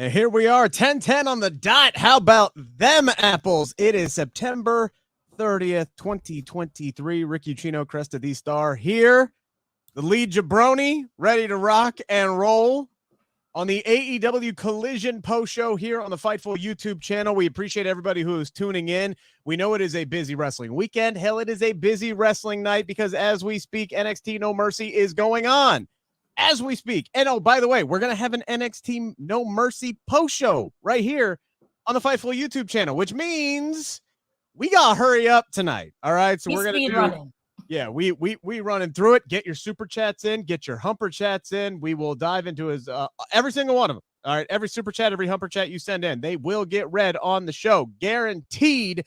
And here we are, 10:10 on the dot. How about them apples? It is September 30th, 2023. Rick Ucchino, Cresta, the Star here. The lead jabroni, ready to rock and roll on the AEW Collision post show here on the Fightful YouTube channel. We appreciate everybody who is tuning in. We know it is a busy wrestling weekend. Hell, it is a busy wrestling night because as we speak, NXT No Mercy is going on. As we speak. And oh, by the way, we're going to have an NXT No Mercy post show right here on the Fightful YouTube channel, which means we got to hurry up tonight. All right. So we're going to running. Yeah, we running through it. Get your super chats in, get your humper chats in. We will dive into his every single one of them. All right. Every super chat, every humper chat you send in, they will get read on the show. Guaranteed.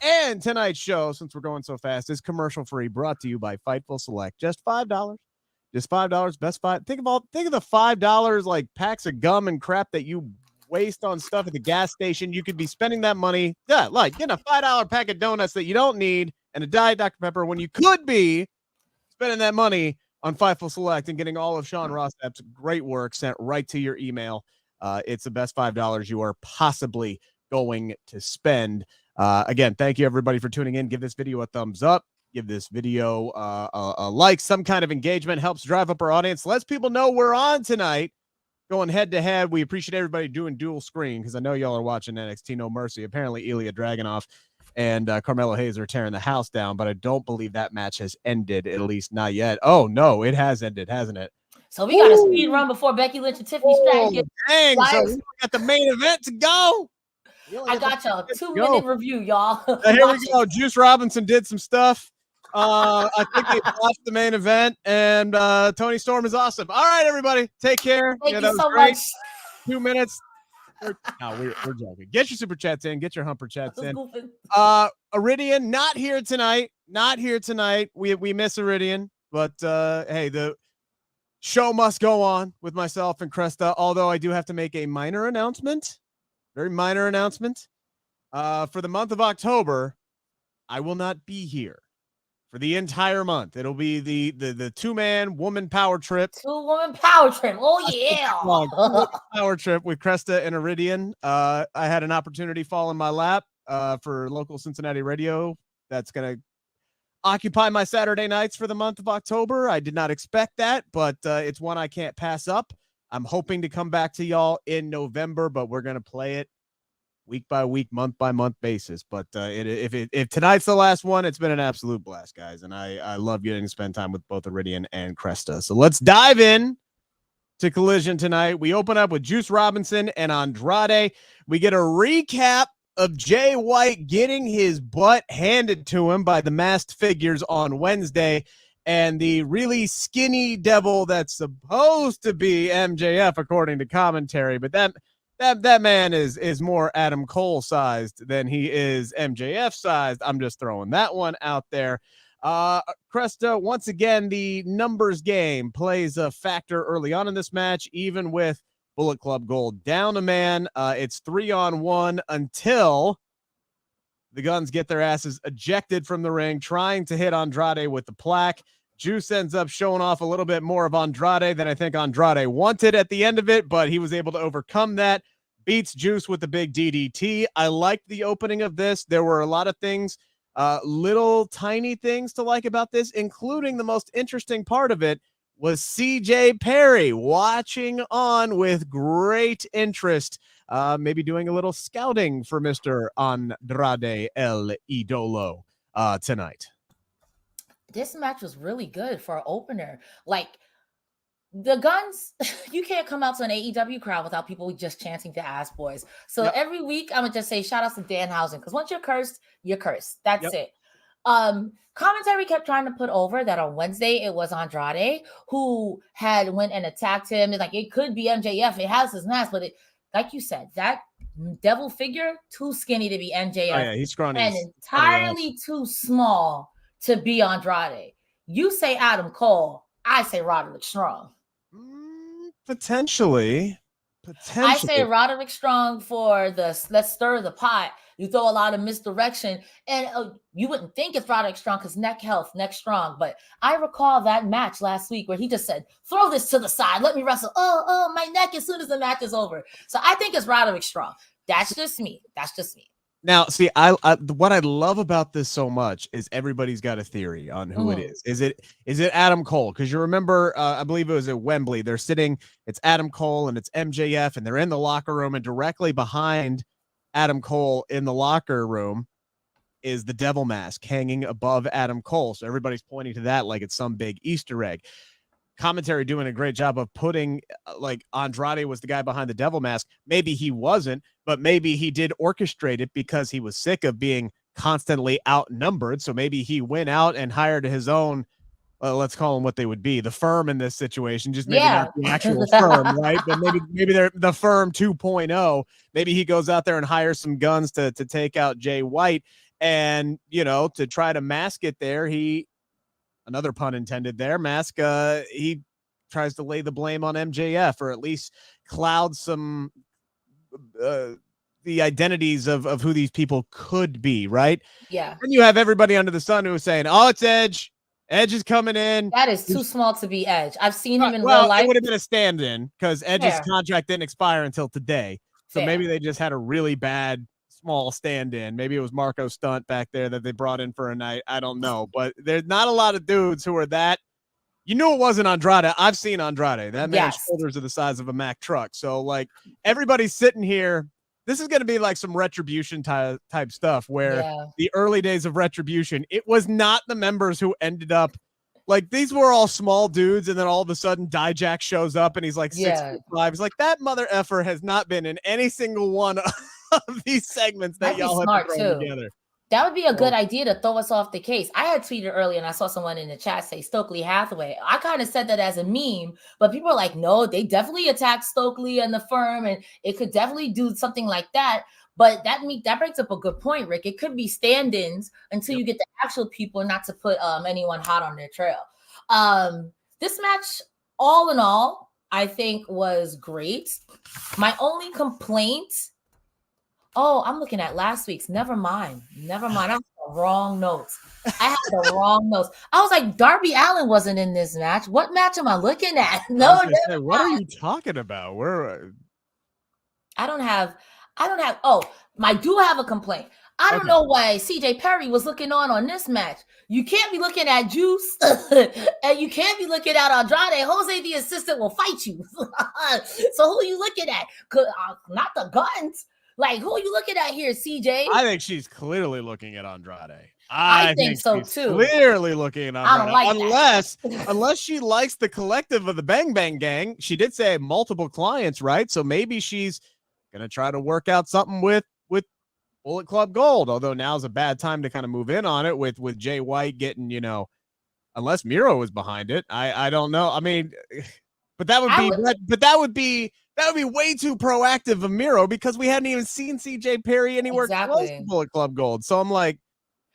And tonight's show, since we're going so fast, is commercial free, brought to you by Fightful Select. Just $5. Just $5, best five. Think of the $5 like packs of gum and crap that you waste on stuff at the gas station. You could be spending that money, like getting a $5 pack of donuts that you don't need and a Diet Dr. Pepper when you could be spending that money on Fightful Select and getting all of Sean Rossap's great work sent right to your email. It's the best $5 you are possibly going to spend. Again, thank you everybody for tuning in. Give this video a thumbs up. Give this video a like. Some kind of engagement helps drive up our audience. Lets people know we're on tonight, going head to head. We appreciate everybody doing dual screen because I know y'all are watching NXT No Mercy. Apparently, Ilya Dragunov and Carmelo Hayes are tearing the house down, but I don't believe that match has ended, at least not yet. Oh, no, it has ended, hasn't it? So we got a speed run before Becky Lynch and Tiffany Stratton get dang, so we got the main event to go. I got y'all. 2-minute review, y'all. Here we go. Juice Robinson did some stuff. I think they watched the main event, and Tony Storm is awesome. All right, everybody, take care. Thank you so much. 2 minutes. We're joking. Get your super chats in. Get your humper chats in. Iridian not here tonight. Not here tonight. We miss Iridian, but hey, the show must go on with myself and Cresta. Although I do have to make a minor announcement, very minor announcement. For the month of October, I will not be here. For the entire month, it'll be the two-man woman power trip. Two-woman power trip. Oh yeah, power trip with Cresta and Iridian. I had an opportunity fall in my lap for local Cincinnati radio. That's gonna occupy my Saturday nights for the month of October. I did not expect that, but it's one I can't pass up. I'm hoping to come back to y'all in November, but we're gonna play it week by week, month by month basis. But if tonight's the last one, it's been an absolute blast, guys. And I love getting to spend time with both Iridian and Cresta. So let's dive in to Collision tonight. We open up with Juice Robinson and Andrade. We get a recap of Jay White getting his butt handed to him by the masked figures on Wednesday. And the really skinny devil that's supposed to be MJF, according to commentary. But that man is more Adam Cole sized than he is MJF sized. I'm just throwing that one out there. Cresta, once again, the numbers game plays a factor early on in this match, even with Bullet Club Gold down a man. It's 3-on-1 until the Guns get their asses ejected from the ring, trying to hit Andrade with the plaque. Juice ends up showing off a little bit more of Andrade than I think Andrade wanted at the end of it, but he was able to overcome that. Beats Juice with the big DDT. I liked the opening of this. There were a lot of things, little tiny things to like about this, including the most interesting part of it was CJ Perry watching on with great interest, maybe doing a little scouting for Mr. Andrade El Idolo tonight. This match was really good for an opener. Like, the Guns, you can't come out to an AEW crowd without people just chanting the ass boys. So every week, I'm going to just say shout out to Danhausen, because once you're cursed, you're cursed. That's it. Commentary kept trying to put over that on Wednesday, it was Andrade who had went and attacked him. It's like, it could be MJF. It has his mask, but like you said, that devil figure, too skinny to be MJF. Oh, yeah, he's scrawny. And entirely too small to be Andrade. You say Adam Cole, I say Roderick Strong. Potentially. I say Roderick Strong for the let's stir the pot. You throw a lot of misdirection, and you wouldn't think it's Roderick Strong because neck health, neck strong. But I recall that match last week where he just said, "Throw this to the side, let me wrestle." Oh, my neck as soon as the match is over. So I think it's Roderick Strong. That's just me. Now, see, I what I love about this so much is everybody's got a theory on who it is. Is it Adam Cole? Because you remember, I believe it was at Wembley. They're sitting. It's Adam Cole and it's MJF, and they're in the locker room, and directly behind Adam Cole in the locker room is the devil mask hanging above Adam Cole. So everybody's pointing to that like it's some big Easter egg. Commentary doing a great job of putting like Andrade was the guy behind the devil mask. Maybe he wasn't, but maybe he did orchestrate it because he was sick of being constantly outnumbered. So maybe he went out and hired his own, let's call them what they would be, the firm in this situation, just maybe not the actual firm, right? But maybe they're the firm 2.0. Maybe he goes out there and hires some guns to take out Jay White, and to try to mask it there, another pun intended there, he tries to lay the blame on MJF, or at least cloud some the identities of who these people could be, right? Yeah. And you have everybody under the sun who is saying, oh, it's Edge. Edge is coming in. That is too small to be Edge. I've seen him in real life. It would have been a stand-in because Edge's contract didn't expire until today. So maybe they just had a really bad small stand-in. Maybe it was Marco Stunt back there that they brought in for a night. I don't know. But there's not a lot of dudes who are that. You knew it wasn't Andrade. I've seen Andrade. That man's shoulders are the size of a Mack truck. So, like, everybody's sitting here. This is going to be like some Retribution type stuff where the early days of Retribution, it was not the members who ended up like these were all small dudes. And then all of a sudden Dijak shows up and he's like 6'5". He's like, that mother effer has not been in any single one of these segments that y'all have thrown together. That would be a good idea to throw us off the case. I had tweeted earlier and I saw someone in the chat say Stokely Hathaway. I kind of said that as a meme, but people are like, no, they definitely attacked Stokely and the firm, and it could definitely do something like that. But that brings up a good point, Rick. It could be stand-ins until you get the actual people, not to put anyone hot on their trail. This match, all in all, I think was great. My only complaint. Oh, I'm looking at last week's. Never mind. I have the wrong notes. I was like, Darby Allin wasn't in this match. What match am I looking at? No, what are you talking about? I don't have. Oh, I do have a complaint. I don't know why CJ Perry was looking on this match. You can't be looking at Juice and you can't be looking at Andrade. Jose, the assistant, will fight you. So who are you looking at? Not the Guns. Like, who are you looking at here, CJ? I think she's clearly looking at Andrade. I think so too. Clearly looking at Andrade. I don't like unless she likes the collective of the Bang Bang Gang. She did say multiple clients, right? So maybe she's gonna try to work out something with Bullet Club Gold. Although now's a bad time to kind of move in on it with Jay White getting, unless Miro is behind it. I don't know. I mean, but that would be way too proactive of Miro because we hadn't even seen CJ Perry anywhere close to Bullet Club Gold. So I'm like,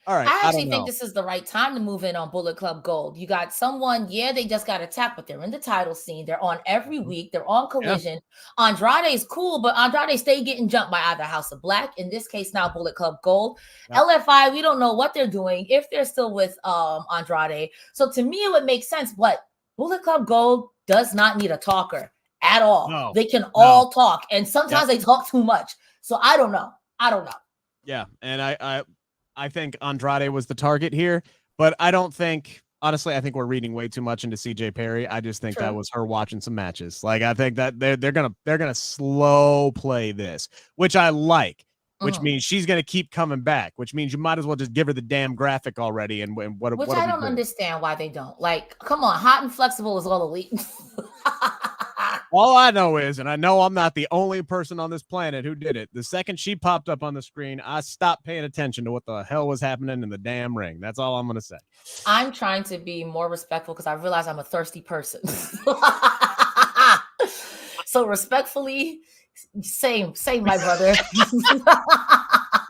all right. I actually think this is the right time to move in on Bullet Club Gold. You got someone, they just got attacked, but they're in the title scene. They're on every week. They're on Collision. Yeah. Andrade's cool, but Andrade stay getting jumped by either House of Black, in this case now Bullet Club Gold. Yeah. LFI, we don't know what they're doing, if they're still with Andrade. So to me, it would make sense, but Bullet Club Gold does not need a talker at all. No, they can all talk, and sometimes they talk too much. So I don't know. Yeah, and I think Andrade was the target here, but I don't think, honestly, I think we're reading way too much into CJ Perry. I just think that was her watching some matches. Like, I think that they're gonna slow play this, which I like, which means she's gonna keep coming back, which means you might as well just give her the damn graphic already. And what I don't understand why they don't. Like, come on, Hot and Flexible is all elite. All I know is, and I know I'm not the only person on this planet who did it, the second she popped up on the screen, I stopped paying attention to what the hell was happening in the damn ring. That's all I'm going to say. I'm trying to be more respectful because I realize I'm a thirsty person. So respectfully, same, my brother.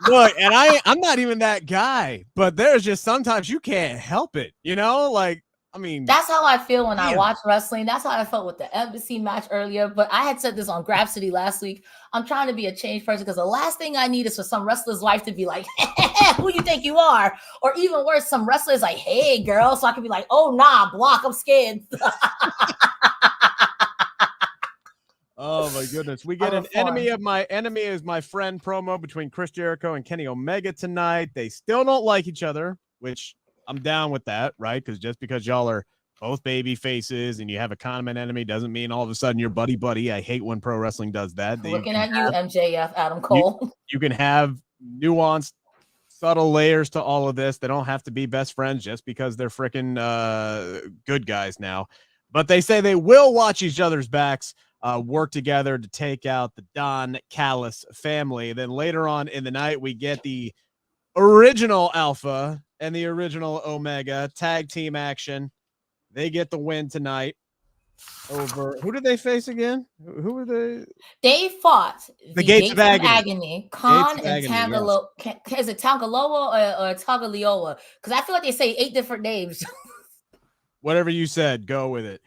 Look, and I'm not even that guy, but there's just sometimes you can't help it, like, I mean, that's how I feel when I watch wrestling. That's how I felt with the Embassy match earlier. But I had said this on Grab City last week. I'm trying to be a changed person because the last thing I need is for some wrestler's wife to be like, who you think you are? Or even worse, some wrestlers like, hey, girl. So I can be like, oh, nah, block. I'm scared. Oh my goodness. We get an enemy is my friend promo between Chris Jericho and Kenny Omega tonight. They still don't like each other, which I'm down with that, right? Because just because y'all are both baby faces and you have a common enemy doesn't mean all of a sudden you're buddy. I hate when pro wrestling does that. Looking at you, MJF, Adam Cole. You can have nuanced, subtle layers to all of this. They don't have to be best friends just because they're freaking good guys now. But they say they will watch each other's backs, work together to take out the Don Callis family. Then later on in the night, we get the original Alpha and the original Omega tag team action. They get the win tonight over, who did they face again? Who were they? They fought the Gates of Agony. Kaun and Tangaloa. Yes. Is it Tangaloa or Tagalioa? Because I feel like they say 8 different names. Whatever you said, go with it.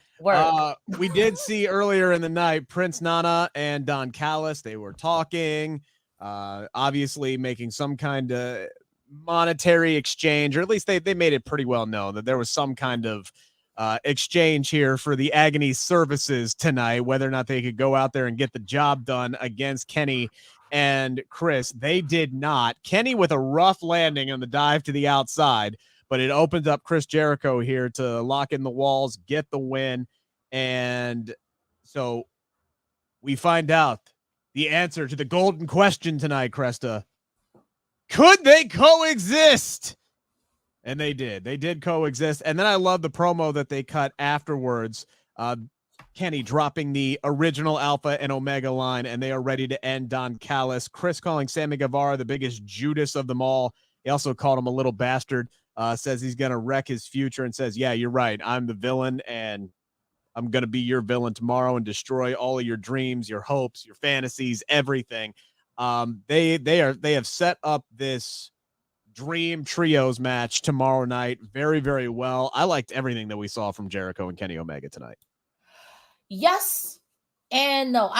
We did see earlier in the night Prince Nana and Don Callis. They were talking, obviously making some kind of monetary exchange, or at least they made it pretty well known that there was some kind of exchange here for the Agony services tonight, whether or not they could go out there and get the job done against Kenny and Chris. They did not. Kenny with a rough landing on the dive to the outside, but it opens up Chris Jericho here to lock in the walls, get the win. And so we find out the answer to the golden question tonight, Cresta. Could they coexist? And they did. They did coexist. And then I love the promo that they cut afterwards. Kenny dropping the original Alpha and Omega line, and they are ready to end Don Callis. Chris calling Sammy Guevara the biggest Judas of them all. He also called him a little bastard. Says he's going to wreck his future and says, yeah, you're right. I'm the villain, and I'm going to be your villain tomorrow and destroy all of your dreams, your hopes, your fantasies, everything. They have set up this Dream Trios match tomorrow night very, very well. I liked everything that we saw from Jericho and Kenny Omega tonight. Yes and no.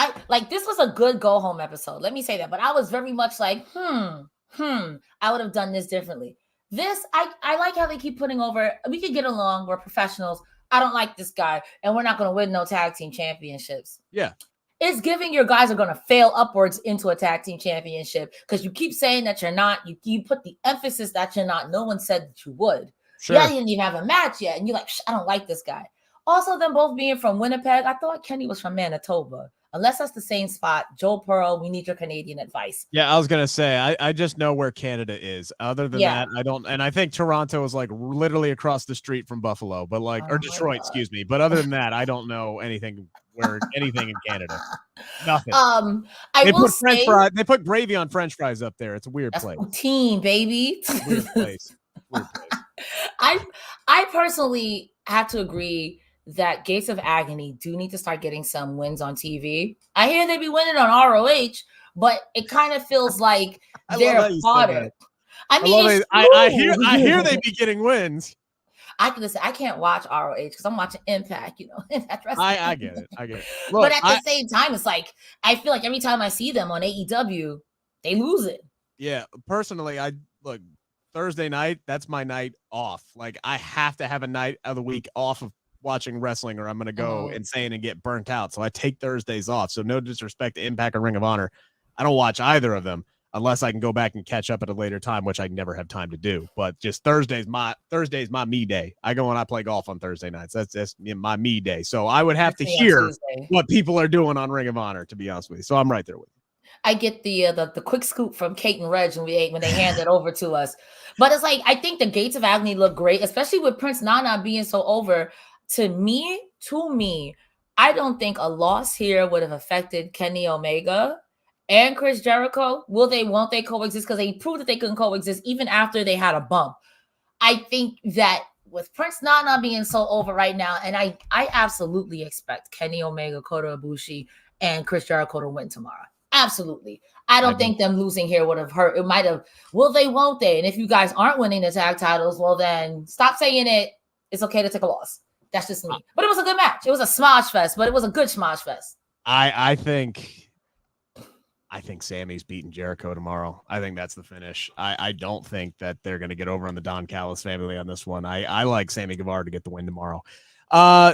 This was a good go home episode. Let me say that. But I was very much like, I would have done this differently. This, I like how they keep putting over, we can get along, we're professionals. I don't like this guy, and we're not going to win no tag team championships. Yeah. It's giving your guys are going to fail upwards into a tag team championship because you keep saying that you're not. You put the emphasis that you're not. No one said that you would. Sure. Yeah, you didn't even have a match yet, and you're like, I don't like this guy. Also, them both being from Winnipeg, I thought Kenny was from Manitoba. Unless that's the same spot, Joe Pearl, we need your Canadian advice. Yeah, I was going to say, I just know where Canada is. Other than that, I don't. And I think Toronto is like literally across the street from Buffalo, but or Detroit, excuse me. But other than that, I don't know anything in Canada. Nothing. They put gravy on French fries up there. It's a weird place. Poutine, baby. Weird place. I personally have to agree that Gates of Agony do need to start getting some wins on TV. I hear they be winning on ROH, but it kind of feels like they're fodder. I mean, I hear they be getting wins. I can't watch ROH because I'm watching Impact, I get it. Look, but at the same time, it's like I feel like every time I see them on AEW, they lose it. Yeah, personally, Thursday night, that's my night off. Like I have to have a night of the week off of watching wrestling or I'm going to go insane and get burnt out. So I take Thursdays off. So no disrespect to Impact or Ring of Honor. I don't watch either of them unless I can go back and catch up at a later time, which I never have time to do. But just Thursday's my me day. I go and I play golf on Thursday nights. That's my me day. So I would have to hear what people are doing on Ring of Honor, to be honest with you. So I'm right there with you. I get the quick scoop from Kate and Reg when they hand it over to us. But it's like, I think the Gates of Agony look great, especially with Prince Nana being so over. To me, I don't think a loss here would have affected Kenny Omega and Chris Jericho. Won't they coexist? Because they proved that they couldn't coexist even after they had a bump. I think that with Prince Nana being so over right now, and I absolutely expect Kenny Omega, Kota Ibushi, and Chris Jericho to win tomorrow. Absolutely. I don't think them losing here would have hurt. It might have, won't they? And if you guys aren't winning the tag titles, well then stop saying it. It's okay to take a loss. That's just me. But it was a good match. It was a smosh fest, but it was a good smosh fest. I think Sammy's beating Jericho tomorrow. I think that's the finish. I don't think that they're going to get over on the Don Callis family on this one. I like Sammy Guevara to get the win tomorrow.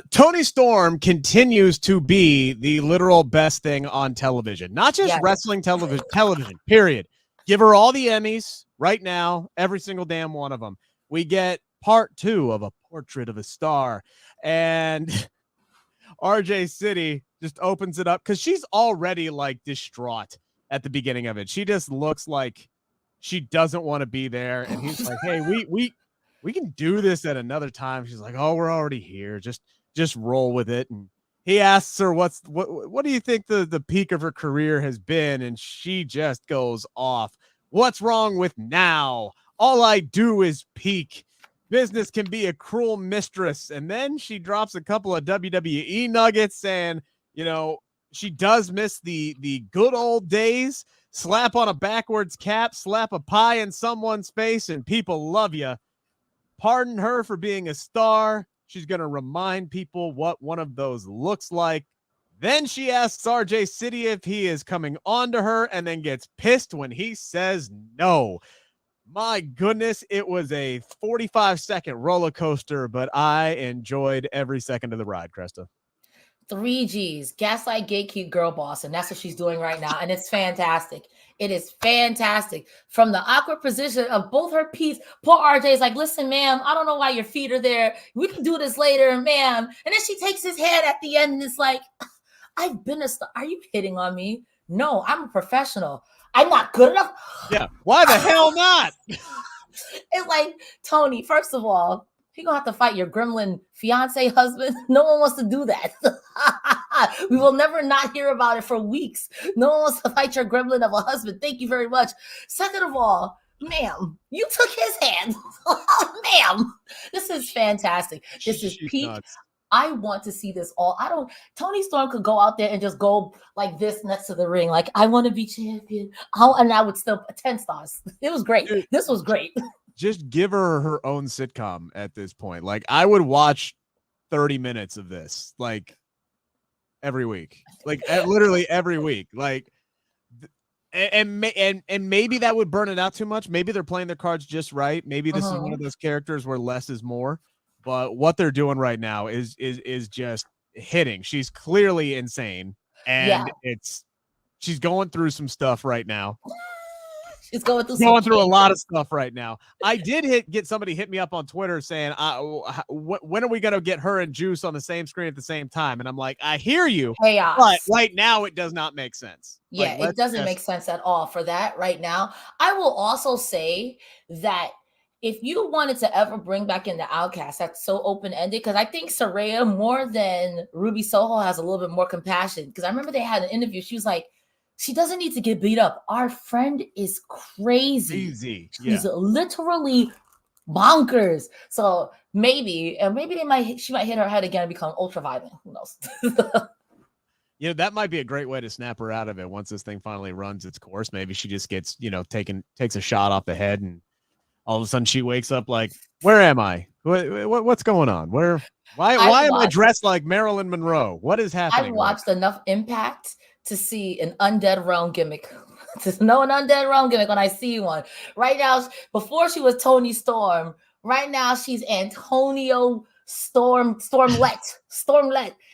Toni Storm continues to be the literal best thing on television, not just wrestling television, period. Give her all the Emmys right now, every single damn one of them. We get part 2 of A Portrait of a Star, and RJ City just opens it up because she's already like distraught at the beginning of it. She just looks like she doesn't want to be there, and he's like, "Hey, we can do this at another time." She's like, "Oh, we're already here. Just roll with it." And he asks her, what do you think the peak of her career has been? And she just goes off. "What's wrong with now? All I do is peak. Business can be a cruel mistress." And then she drops a couple of WWE nuggets saying, you know, she does miss the good old days. Slap on a backwards cap, slap a pie in someone's face, and people love you. Pardon her for being a star. She's going to remind people what one of those looks like. Then she asks RJ City if he is coming on to her, and then gets pissed when he says no. My goodness, it was a 45-second roller coaster, but I enjoyed every second of the ride, Cresta. 3 G's, gaslight, gatekeep, girl boss, and that's what she's doing right now, and it's fantastic. It is fantastic. From the awkward position of both her feet, poor RJ's like, "Listen, ma'am, I don't know why your feet are there. We can do this later, ma'am." And then she takes his head at the end, and it's like, "I've been a star. Are you hitting on me? No, I'm a professional. I'm not good enough." Yeah, why the hell not? It's like, Tony, first of all, you're going to have to fight your gremlin fiance husband. No one wants to do that. We will never not hear about it for weeks. No one wants to fight your gremlin of a husband. Thank you very much. Second of all, ma'am, you took his hand. Ma'am, this is fantastic. This is peak. Nuts. I want to see this all. Toni Storm could go out there and just go like this next to the ring. Like, "I want to be champion." And I would still 10 stars. It was great. This was great. Just give her own sitcom at this point. Like, I would watch 30 minutes of this, like, every week, like literally every week. Like, and maybe that would burn it out too much. Maybe they're playing their cards just right. Maybe this is one of those characters where less is more. But what they're doing right now is just hitting. She's clearly insane, and she's going through some stuff right now. She's going through a lot of stuff right now. I did get somebody hit me up on Twitter saying, "When are we going to get her and Juice on the same screen at the same time?" And I'm like, I hear you, chaos. But right now it does not make sense. Yeah, it doesn't make sense at all for that right now. I will also say that if you wanted to ever bring back in the Outcast, that's so open-ended, because I think Saraya, more than Ruby Soho, has a little bit more compassion. Because I remember they had an interview. She was like, "She doesn't need to get beat up. Our friend is crazy. She's literally bonkers." So maybe she might hit her head again and become ultra violent. Who knows? You know, that might be a great way to snap her out of it once this thing finally runs its course. Maybe she just gets, takes a shot off the head, and all of a sudden she wakes up like, "Where am I? What's going on? Why am I dressed like Marilyn Monroe? What is happening?" I watched enough Impact to see an Undead Realm gimmick, to know an Undead Realm gimmick when I see one. Right now, before she was Toni Storm, right now she's Antonio Stormlet.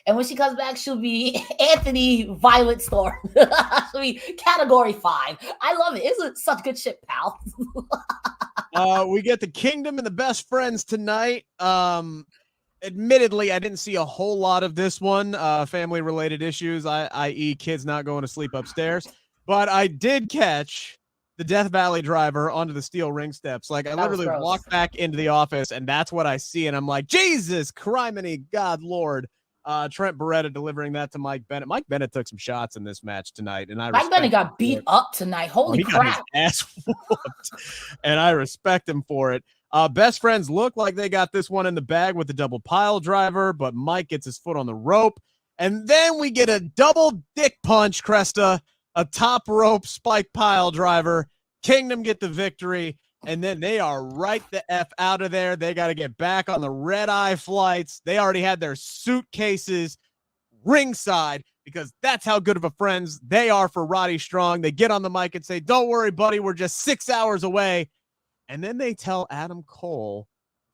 And when she comes back, she'll be Anthony Violet Storm. She'll be category 5. I love it. It's such good shit, pal. We get the Kingdom and the Best Friends tonight. Admittedly, I didn't see a whole lot of this one. Family-related issues, i.e. kids not going to sleep upstairs. But I did catch the Death Valley driver onto the steel ring steps. Like, I literally walked back into the office, and that's what I see. And I'm like, Jesus, criminy, God Lord. Trent Beretta delivering that to Mike Bennett. Mike Bennett took some shots in this match tonight, and Mike Bennett got beat up tonight. Holy crap! Got his ass whooped, and I respect him for it. Best Friends look like they got this one in the bag with the double pile driver, but Mike gets his foot on the rope, and then we get a double dick punch, Cresta, a top rope spike pile driver. Kingdom get the victory. And then they are right the F out of there. They got to get back on the red-eye flights. They already had their suitcases ringside because that's how good of a friends they are for Roddy Strong. They get on the mic and say, don't worry, buddy, we're just 6 hours away. And then they tell Adam Cole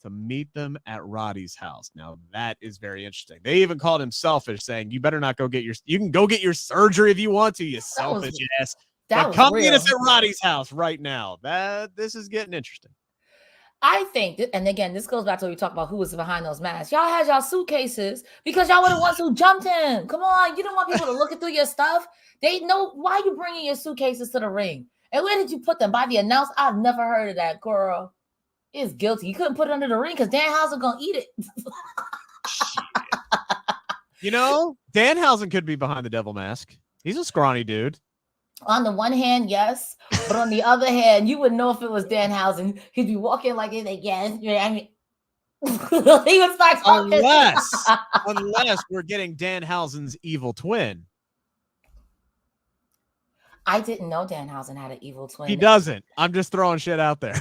to meet them at Roddy's house. Now, that is very interesting. They even called him selfish, saying, you better not you can go get your surgery if you want to, you selfish ass. But come meet us at Roddy's house right now. This is getting interesting. I think, and again, this goes back to what we talked about who was behind those masks. Y'all had y'all suitcases because y'all were the ones who jumped in. Come on, you don't want people to look through your stuff. They know why you bringing your suitcases to the ring. And where did you put them? By the announce? I've never heard of that, girl. It's guilty. You couldn't put it under the ring because Danhausen gonna eat it. You know, Danhausen could be behind the devil mask. He's a scrawny dude. On the one hand, yes, but on the other hand, you wouldn't know if it was Danhausen. He'd be walking like this again. I mean, he would start talking. Unless we're getting Danhausen's evil twin. I didn't know Danhausen had an evil twin. He doesn't. I'm just throwing shit out there.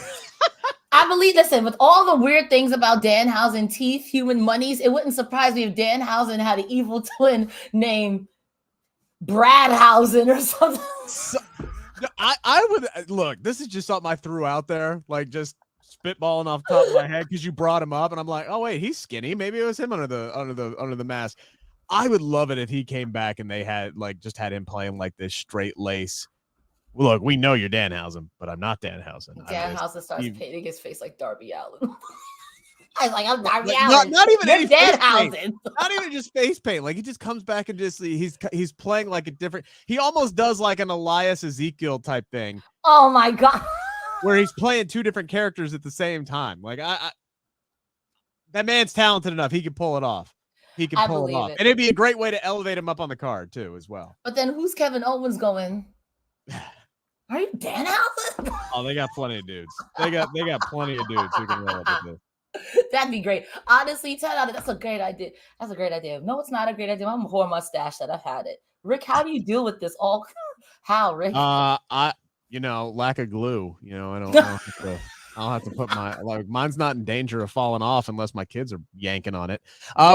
I believe, listen, with all the weird things about Danhausen teeth, human monies, it wouldn't surprise me if Danhausen had an evil twin named Bradhausen or something. So, I would look. This is just something I threw out there, like just spitballing off the top of my head because you brought him up, and I'm like, oh wait, he's skinny. Maybe it was him under the mask. I would love it if he came back and they had just had him playing like this straight lace. Look, we know you're Danhausen, but I'm not Danhausen. Danhausen starts painting his face like Darby Allin. I was like, I'm Darby Allin. Not even any Danhausen. Not even just face paint. Like he just comes back and just he's playing like a different. He almost does like an Elias Ezekiel type thing. Oh my god, where he's playing two different characters at the same time. Like that man's talented enough. He can pull it off. He can pull it off, and it'd be a great way to elevate him up on the card too, as well. But then who's Kevin Owens going? Are you Danhausen? Oh, they got plenty of dudes. They got plenty of dudes who can roll up with this. That'd be great. Honestly, 10 out of that's a great idea. That's a great idea. No, it's not a great idea. I'm a whore mustache that I've had it. Rick, how do you deal with this all? How, Rick? Lack of glue. I don't have to put mine's not in danger of falling off unless my kids are yanking on it.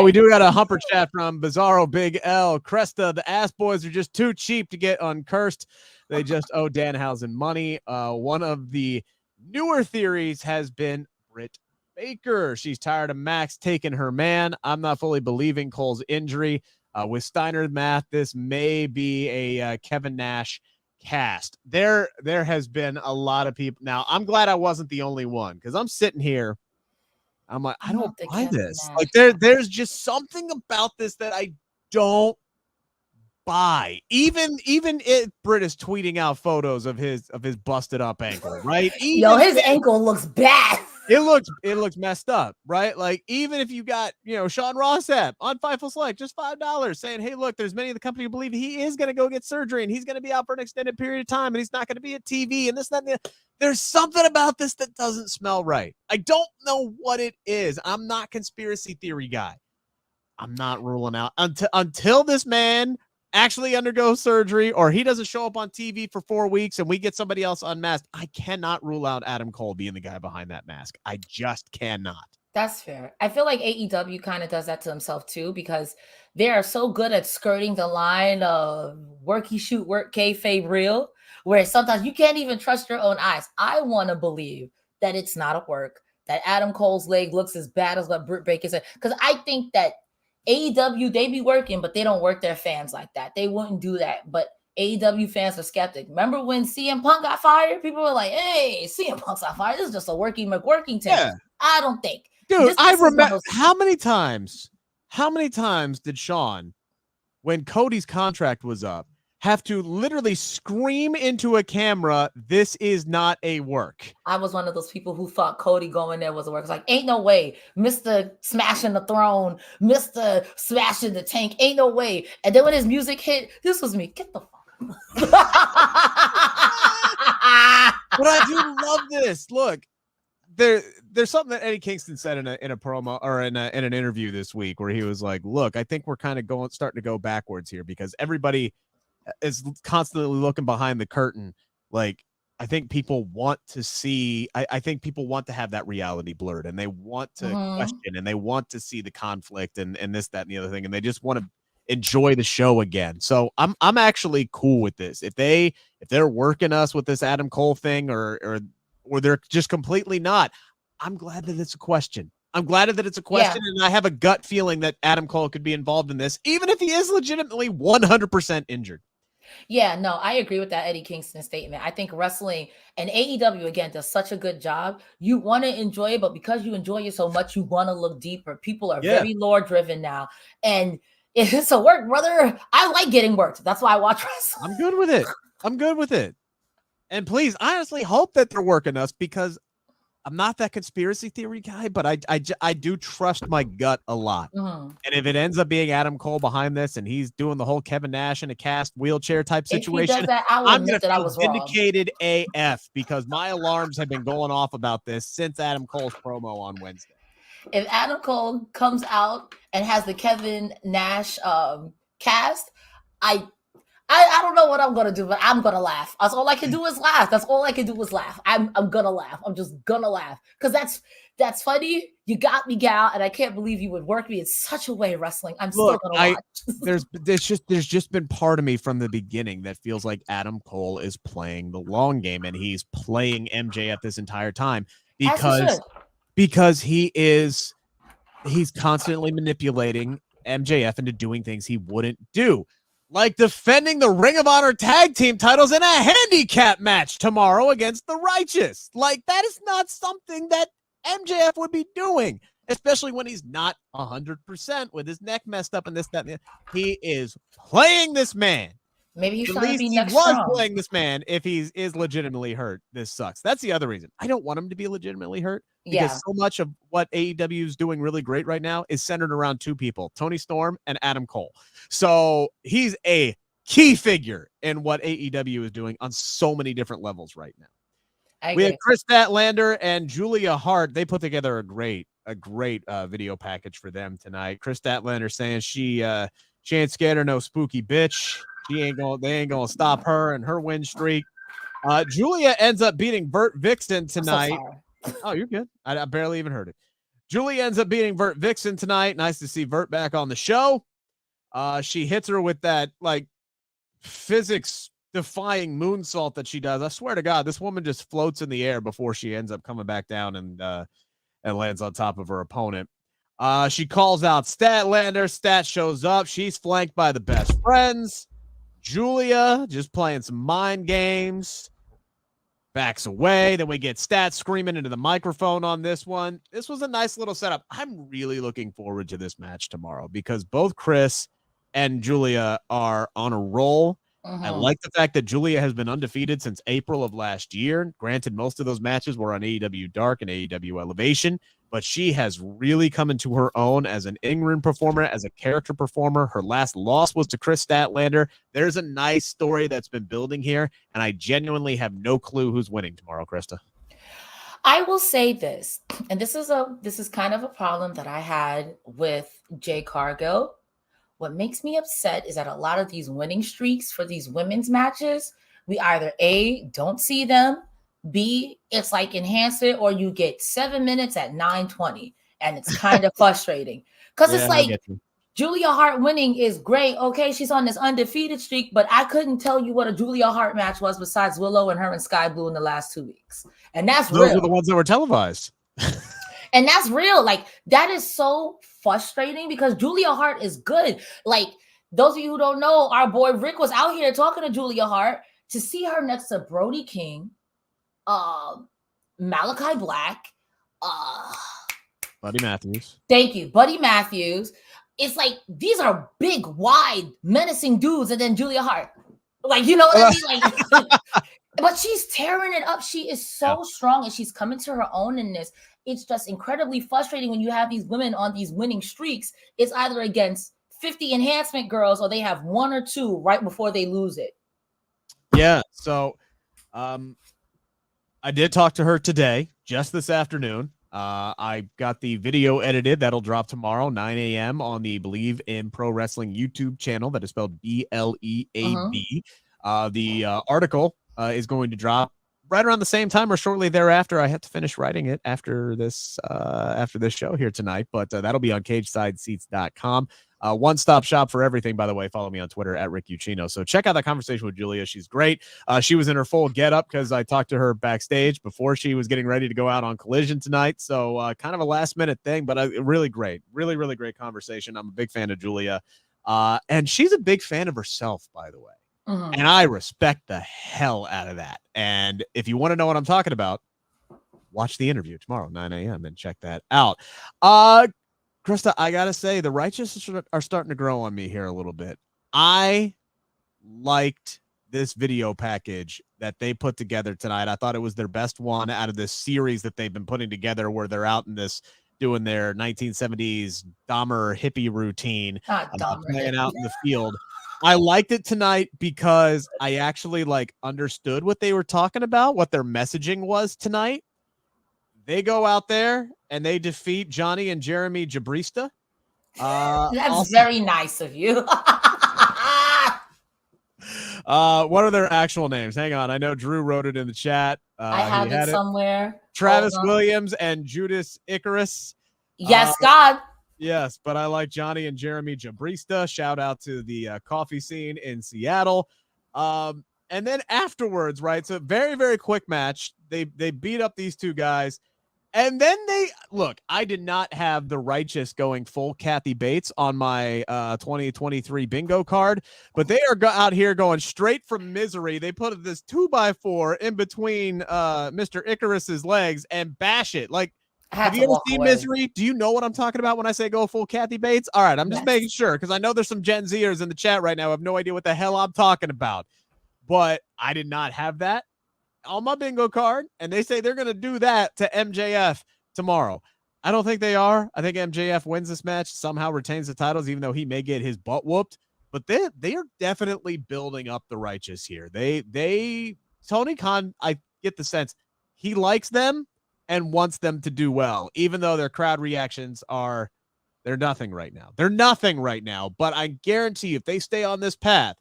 We do got a humper chat from Bizarro Big L. Cresta, the ass boys are just too cheap to get uncursed. They just owe Danhausen money. One of the newer theories has been Britt Baker. She's tired of Max taking her man. I'm not fully believing Cole's injury. With Steiner's math, this may be a Kevin Nash cast. There has been a lot of people. Now, I'm glad I wasn't the only one because I'm sitting here. I'm like, I don't buy this. Nash. Like there's just something about this that I don't buy. Even if Britt is tweeting out photos of his busted up ankle, right? His ankle looks bad. It looks messed up, right? Like even if you got Sean Rossap on Fightful Select, just $5 saying, hey, look, there's many of the company who believe he is going to go get surgery and he's going to be out for an extended period of time and he's not going to be at TV and this, that, and the. There's something about this that doesn't smell right. I don't know what it is. I'm not conspiracy theory guy. I'm not ruling out until this man actually undergoes surgery or he doesn't show up on TV for 4 weeks and we get somebody else unmasked. I cannot rule out Adam Cole being the guy behind that mask. I just cannot. That's fair. I feel like AEW kind of does that to himself too, because they are so good at skirting the line of worky shoot, work kayfabe real, where sometimes you can't even trust your own eyes. I want to believe that it's not a work, that Adam Cole's leg looks as bad as what Britt Baker said, because I think that AEW, they be working, but they don't work their fans like that. They wouldn't do that. But AEW fans are skeptic. Remember when CM Punk got fired? People were like, hey, CM Punk's got fired. This is just a working team. Yeah. I don't think. Dude, I remember how many times did Sean, when Cody's contract was up, have to literally scream into a camera, this is not a work. I was one of those people who thought Cody going there was a work. It's like, ain't no way. Mr. Smashing the Throne, Mr. Smashing the Tank, ain't no way. And then when his music hit, this was me. Get the fuck. But I do love this. Look, there's something that Eddie Kingston said in a promo or in an interview this week where he was like, look, I think we're kind of starting to go backwards here because everybody is constantly looking behind the curtain. Like I think people want to see, I think people want to have that reality blurred, and they want to question, and they want to see the conflict and this, that, and the other thing. And they just want to enjoy the show again. So I'm actually cool with this. If they're working us with this Adam Cole thing or they're just completely not, I'm glad that it's a question. I'm glad that it's a question, and I have a gut feeling that Adam Cole could be involved in this, even if he is legitimately 100% injured. Yeah, no, I agree with that Eddie Kingston statement. I think wrestling and AEW, again, does such a good job. You want to enjoy it, but because you enjoy it so much, you want to look deeper. People are very lore-driven now. And it's a work, brother. I like getting worked. That's why I watch wrestling. I'm good with it. I'm good with it. And please, I honestly hope that they're working us, because I'm not that conspiracy theory guy, but I do trust my gut a lot. And if it ends up being Adam Cole behind this and he's doing the whole Kevin Nash in a cast wheelchair type situation, if he does that, I'm going to feel vindicated AF, because my alarms have been going off about this since Adam Cole's promo on Wednesday. If Adam Cole comes out and has the Kevin Nash cast, I don't know what I'm gonna do, but I'm gonna laugh. That's all I can do is laugh. That's all I can do is laugh. I'm gonna laugh. I'm just gonna laugh, because that's funny. You got me, gal, and I can't believe you would work me in such a way wrestling. I'm still gonna watch. there's just been part of me from the beginning that feels like Adam Cole is playing the long game, and he's playing MJF this entire time, because he's constantly manipulating MJF into doing things he wouldn't do. Like defending the Ring of Honor tag team titles in a handicap match tomorrow against the Righteous. Like, that is not something that MJF would be doing, especially when he's not 100% with his neck messed up and this, that, and the, he is playing this man. Maybe he's At trying to least be he next was strong. playing this man. If he is legitimately hurt, this sucks. That's the other reason. I don't want him to be legitimately hurt, because so much of what AEW is doing really great right now is centered around two people, Tony Storm and Adam Cole. So he's a key figure in what AEW is doing on so many different levels right now. We have Chris Statlander and Julia Hart. They put together a great video package for them tonight. Chris Statlander saying she ain't scared of no spooky bitch. They ain't gonna stop her and her win streak. Julia ends up beating Vert Vixen tonight. Oh, you're good. I barely even heard it. Julia ends up beating Vert Vixen tonight. Nice to see Vert back on the show. She hits her with that like physics defying moonsault that she does. I swear to God, this woman just floats in the air before she ends up coming back down and lands on top of her opponent. She calls out Statlander. Stat shows up. She's flanked by the best friends. Julia just playing some mind games. Backs away. Then we get Stat screaming into the microphone on this one. This was a nice little setup. I'm really looking forward to this match tomorrow, because both Chris and Julia are on a roll. I like the fact that Julia has been undefeated since April of last year. Granted, most of those matches were on AEW Dark and AEW Elevation, but she has really come into her own as an in-ring performer, as a character performer. Her last loss was to Chris Statlander. There's a nice story that's been building here, and I genuinely have no clue who's winning tomorrow, Krista. I will say this, and this is kind of a problem that I had with Jay Cargill. What makes me upset is that a lot of these winning streaks for these women's matches, we either A, don't see them, B, it's like enhance it, or you get 7 minutes at 9:20, and it's kind of frustrating. Because it's like Julia Hart winning is great. Okay, she's on this undefeated streak, but I couldn't tell you what a Julia Hart match was besides Willow and her and Sky Blue in the last 2 weeks. And that's real. Those are the ones that were televised. And that's real. Like, that is so frustrating, because Julia Hart is good. Like, those of you who don't know, our boy Rick was out here talking to Julia Hart. To see her next to Brody King, Malachi Black, Buddy Matthews. Thank you, Buddy Matthews. It's like, these are big, wide, menacing dudes, and then Julia Hart. Like, you know what I mean? Like, but she's tearing it up. She is so strong, and she's coming to her own in this. It's just incredibly frustrating when you have these women on these winning streaks. It's either against 50 enhancement girls, or they have one or two right before they lose it. Yeah. So I did talk to her today, just this afternoon. I got the video edited. That'll drop tomorrow, 9 a.m. on the Believe in Pro Wrestling YouTube channel. That is spelled BLEAV. The article is going to drop right around the same time or shortly thereafter. I have to finish writing it after this show here tonight, but that'll be on CagesideSeats.com. One-stop shop for everything, by the way. Follow me on Twitter at Rick Ucchino. So check out that conversation with Julia. She's great. She was in her full getup because I talked to her backstage before she was getting ready to go out on Collision tonight. So kind of a last-minute thing, but really great. Really, really great conversation. I'm a big fan of Julia. And she's a big fan of herself, by the way. Mm-hmm. And I respect the hell out of that. And if you want to know what I'm talking about, watch the interview tomorrow, 9 a.m. and check that out. Cresta, I got to say, the righteous are starting to grow on me here a little bit. I liked this video package that they put together tonight. I thought it was their best one out of this series that they've been putting together where they're out in this doing their 1970s Dahmer hippie routine, playing out in the field. I liked it tonight because I actually understood what they were talking about, what their messaging was tonight. They go out there and they defeat Johnny and Jeremy Jabrista. That's very nice of you. What are their actual names? Hang on. I know Drew wrote it in the chat. I have it somewhere. Travis Williams and Judas Icarus. Yes, God. Yes, but I like Johnny and Jeremy Jabrista. Shout out to the coffee scene in Seattle. And then afterwards, right? So very, very quick match. They beat up these two guys. And then I did not have the Righteous going full Kathy Bates on my 2023 bingo card, but they are out here going straight from misery. They put this 2x4 in between Mr. Icarus's legs and bash it. Have you ever seen Misery? Do you know what I'm talking about when I say go full Kathy Bates? All right, I'm just making sure because I know there's some Gen Zers in the chat right now who have no idea what the hell I'm talking about. But I did not have that on my bingo card, and they say they're going to do that to MJF tomorrow. I don't think they are. I think MJF wins this match, somehow retains the titles, even though he may get his butt whooped. But they are definitely building up the Righteous here. Tony Khan, I get the sense he likes them and wants them to do well, even though their crowd reactions they're nothing right now. They're nothing right now. But I guarantee you, if they stay on this path,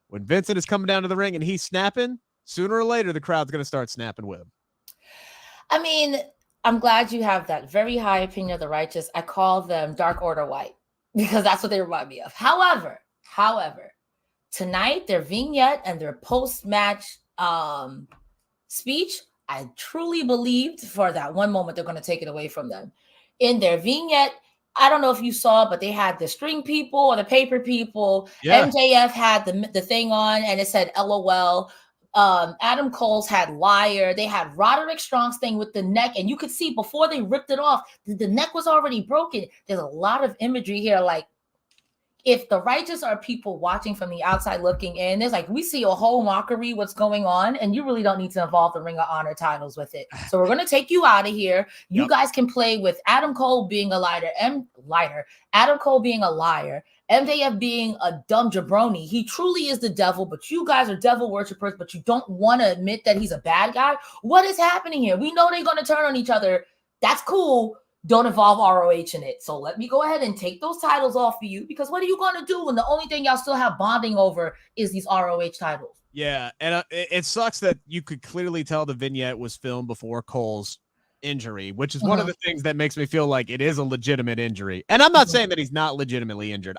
when Vincent is coming down to the ring and he's snapping, sooner or later, the crowd's going to start snapping with him. I mean, I'm glad you have that very high opinion of the Righteous. I call them Dark Order White because that's what they remind me of. However, tonight, their vignette and their post-match speech, I truly believed for that one moment they're going to take it away from them. In their vignette, I don't know if you saw, but they had the string people or the paper people. Yeah. MJF had the thing on and it said LOL. Adam Cole's had liar. They had Roderick Strong's thing with the neck, and you could see before they ripped it off, the neck was already broken. There's a lot of imagery here. If the Righteous are people watching from the outside looking in, there's we see a whole mockery what's going on, and you really don't need to involve the Ring of Honor titles with it. So we're going to take you out of here. You guys can play with Adam Cole being a liar, Adam Cole being a liar, MJF being a dumb jabroni. He truly is the devil, but you guys are devil worshipers, but you don't want to admit that he's a bad guy. What is happening here? We know they're going to turn on each other. That's cool. Don't involve ROH in it. So let me go ahead and take those titles off for you, because what are you going to do when the only thing y'all still have bonding over is these ROH titles? Yeah, and it sucks that you could clearly tell the vignette was filmed before Cole's injury, which is one of the things that makes me feel like it is a legitimate injury. And I'm not saying that he's not legitimately injured.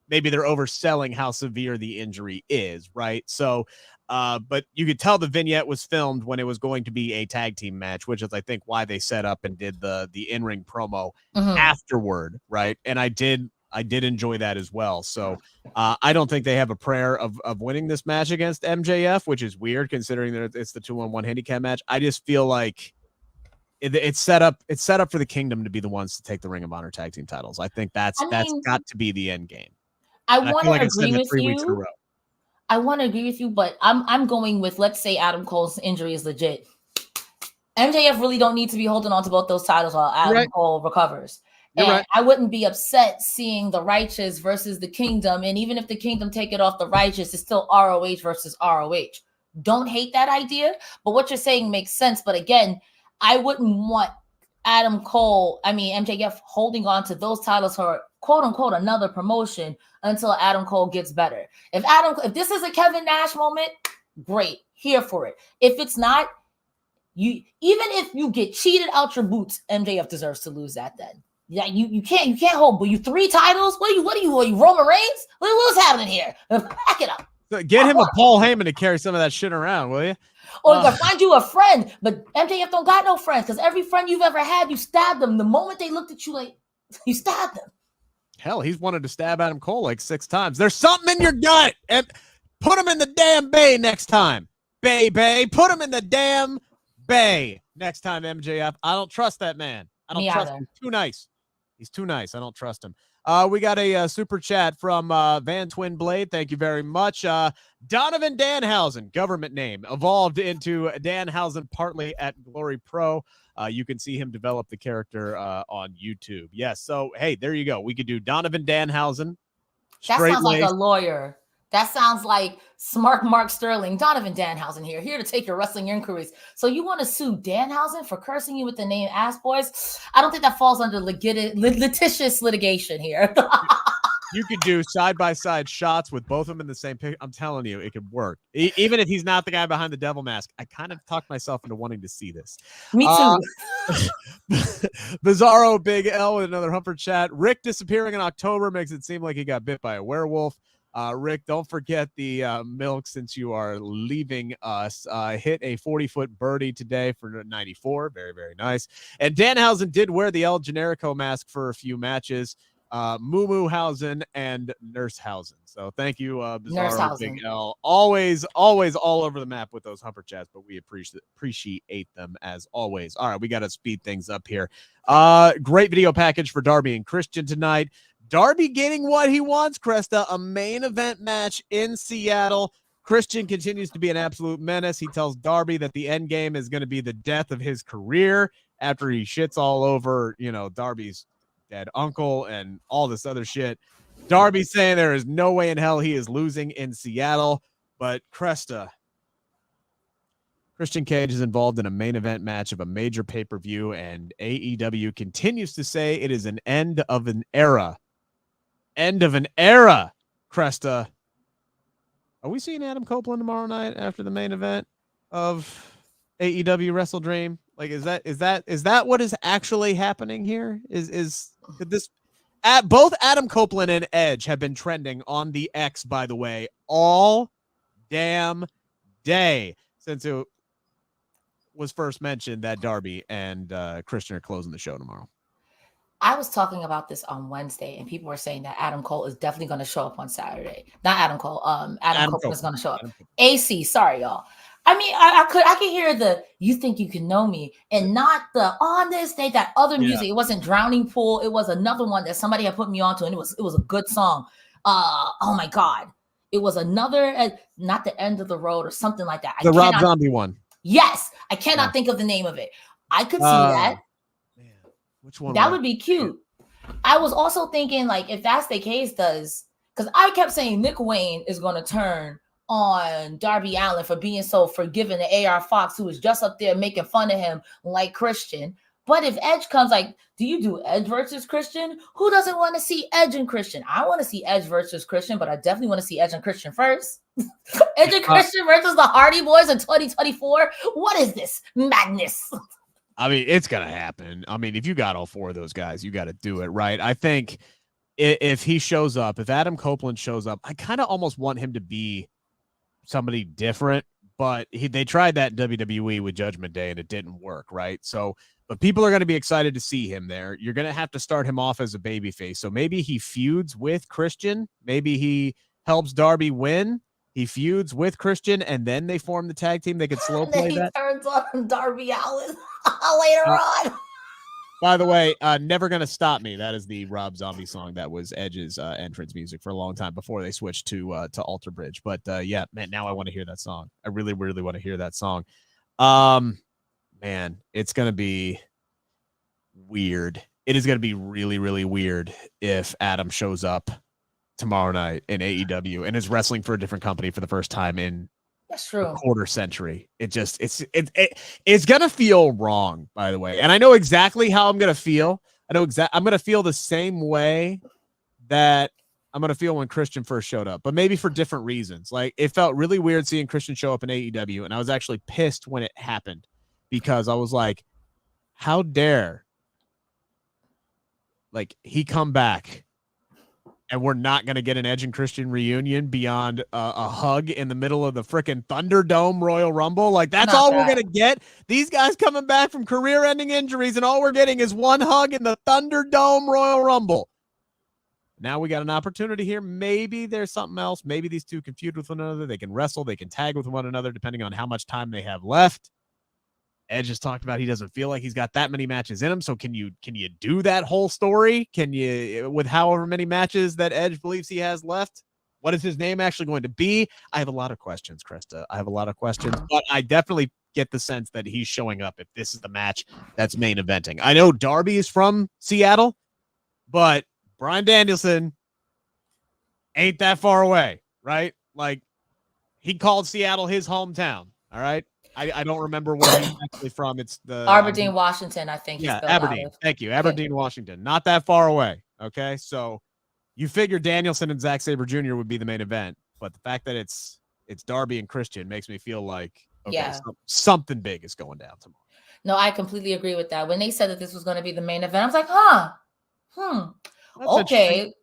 Maybe they're overselling how severe the injury is, right? So, but you could tell the vignette was filmed when it was going to be a tag team match, which is, I think, why they set up and did the in-ring promo afterward, right? And I did enjoy that as well. So I don't think they have a prayer of winning this match against MJF, which is weird considering that it's the 2-on-1 handicap match. I just feel like it's set up for the Kingdom to be the ones to take the Ring of Honor tag team titles. I think that's got to be the end game. I want to agree with you. I want to agree with you, but I'm going with, let's say Adam Cole's injury is legit. MJF really don't need to be holding on to both those titles while Adam Cole recovers. And I wouldn't be upset seeing the Righteous versus the Kingdom. And even if the Kingdom take it off the Righteous, it's still ROH versus ROH. Don't hate that idea, but what you're saying makes sense. But again, I wouldn't want MJF holding on to those titles for quote unquote another promotion until Adam Cole gets better. If this is a Kevin Nash moment, great, here for it. If it's not, even if you get cheated out your boots, MJF deserves to lose that then. Yeah, you can't hold, but you 3 titles? What are you Roman Reigns? What's happening here? Back it up. Get him a Paul Heyman to carry some of that shit around, will you? Or you gotta find you a friend, but MJF don't got no friends because every friend you've ever had, you stabbed them. The moment they looked at you, like you stabbed them. Hell, he's wanted to stab Adam Cole like 6 times. There's something in your gut, and put him in the damn bay next time. Bay, put him in the damn bay next time, MJF. I don't trust that man. I don't trust him. Too nice. He's too nice. I don't trust him. We got a super chat from Van Twin Blade. Thank you very much. Donovan Danhausen, government name, evolved into Danhausen partly at Glory Pro. You can see him develop the character on YouTube. Yes. So, hey, there you go. We could do Donovan Danhausen. That sounds like a lawyer. That sounds like smart Mark Sterling. Donovan Danhausen here to take your wrestling inquiries. So you want to sue Danhausen for cursing you with the name Ass Boys? I don't think that falls under litigious litigation here. You could do side-by-side shots with both of them in the same picture. I'm telling you, it could work. Even if he's not the guy behind the devil mask, I kind of talked myself into wanting to see this. Me too. Bizarro Big L with another Humper chat. Rick disappearing in October makes it seem like he got bit by a werewolf. Rick, don't forget the milk since you are leaving us. Hit a 40-foot birdie today for 94. Very, very nice. And Danhausen did wear the El Generico mask for a few matches. Moo-Moo-Hausen and Nursehausen. So thank you, Bizarro Big L. Always all over the map with those Humper chats, but we appreciate them as always. All right, we got to speed things up here. Great video package for Darby and Christian tonight. Darby getting what he wants, Cresta, a main event match in Seattle. Christian continues to be an absolute menace. He tells Darby that the end game is going to be the death of his career after he shits all over, Darby's dead uncle and all this other shit. Darby's saying there is no way in hell he is losing in Seattle, but Cresta, Christian Cage is involved in a main event match of a major pay-per-view, and AEW continues to say it is an end of an era. End of an era, Cresta. Are we seeing Adam Copeland tomorrow night after the main event of AEW WrestleDream? Like, is that what is actually happening here? Could this both Adam Copeland and Edge have been trending on the X, by the way, all damn day since it was first mentioned that Darby and Christian are closing the show tomorrow. I was talking about this on Wednesday, and people were saying that Adam Cole is definitely going to show up on Saturday. Not Adam Cole. Adam Copeland is going to show up. AC, sorry, y'all. I mean, I could hear the "you think you can know me" and not the on this day that other music. It wasn't Drowning Pool. It was another one that somebody had put me onto, and it was a good song. Oh my God, it was another not the End of the Road or something like that. The Rob Zombie one. Yes, I cannot think of the name of it. I could see that. Which one? That would be cute. I was also thinking, like, if that's the case, because I kept saying Nick Wayne is going to turn on Darby Allin for being so forgiving to AR Fox, who was just up there making fun of him like Christian. But if Edge comes, like, do you do Edge versus Christian? Who doesn't want to see Edge and Christian? I want to see Edge versus Christian, but I definitely want to see Edge and Christian first. Edge and Christian versus the Hardy Boys in 2024. What is this madness? I mean, it's going to happen. I mean, if you got all 4 of those guys, you got to do it, right? I think if he shows up, if Adam Copeland shows up, I kind of almost want him to be somebody different, but they tried that in WWE with Judgment Day and it didn't work, right? So, but people are going to be excited to see him there. You're going to have to start him off as a babyface. So maybe he feuds with Christian. Maybe he helps Darby win. He feuds with Christian, and then they form the tag team. They could slow play that. He turns on Darby Allin later on. By the way, Never Gonna Stop Me. That is the Rob Zombie song that was Edge's entrance music for a long time before they switched to Alter Bridge. But yeah, man, now I want to hear that song. I really, really want to hear that song. Man, it's gonna be weird. It is gonna be really, really weird if Adam shows up tomorrow night in AEW and is wrestling for a different company for the first time in That's true. a quarter century. It's gonna feel wrong, by the way. And I know exactly how I'm gonna feel. I'm gonna feel the same way that I'm gonna feel when Christian first showed up, but maybe for different reasons. Like, it felt really weird seeing Christian show up in AEW, and I was actually pissed when it happened because I was like, how dare he come back and we're not going to get an Edge and Christian reunion beyond a hug in the middle of the freaking Thunderdome Royal Rumble. That's all we're going to get. These guys coming back from career-ending injuries, and all we're getting is one hug in the Thunderdome Royal Rumble. Now we got an opportunity here. Maybe there's something else. Maybe these two can feud with one another. They can wrestle. They can tag with one another depending on how much time they have left. Edge has talked about he doesn't feel like he's got that many matches in him. So can you do that whole story? Can you, with however many matches that Edge believes he has left? What is his name actually going to be? I have a lot of questions, Cresta. I have a lot of questions, but I definitely get the sense that he's showing up if this is the match that's main eventing. I know Darby is from Seattle, but Bryan Danielson ain't that far away, right? He called Seattle his hometown. All right. I don't remember where he's actually from. It's the Aberdeen, Washington, I think. Yeah, Aberdeen. Thank you. Aberdeen, Washington. Not that far away. Okay. So you figure Danielson and Zack Sabre Jr. would be the main event, but the fact that it's Darby and Christian makes me feel like something big is going down tomorrow. No, I completely agree with that. When they said that this was going to be the main event, I was like, That's okay.